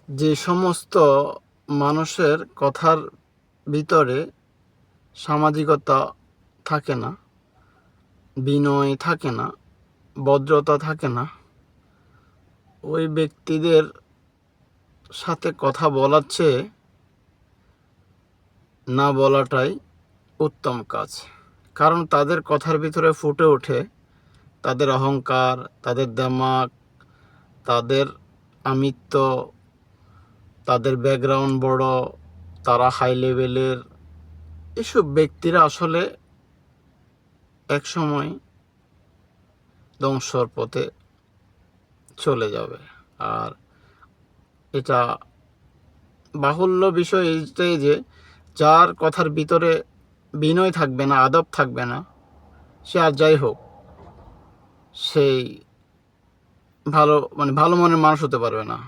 যে সমস্ত মানুষের কথার ভিতরে সামাজিকতা থাকে না, বিনয় থাকে না, ভদ্রতা থাকে না, ওই ব্যক্তিদের সাথে কথা বলার চেয়ে না বলাটাই উত্তম কাজ। কারণ তাদের কথার ভিতরে ফুটে ওঠে তাদের অহংকার, তাদের দেমাগ, তাদের আমিত্ব, তাদের ব্যাকগ্রাউন্ড বড়, তারা হাই লেভেলের। এসব ব্যক্তিরা আসলে একসময় ধ্বংসর পথে চলে যাবে। আর এটা বাহুল্য বিষয় এইটাই যে যার কথার ভিতরে বিনয় থাকবে না, আদব থাকবে না, সে আর যাই হোক সেই ভালো মনের মানুষ হতে পারবে না।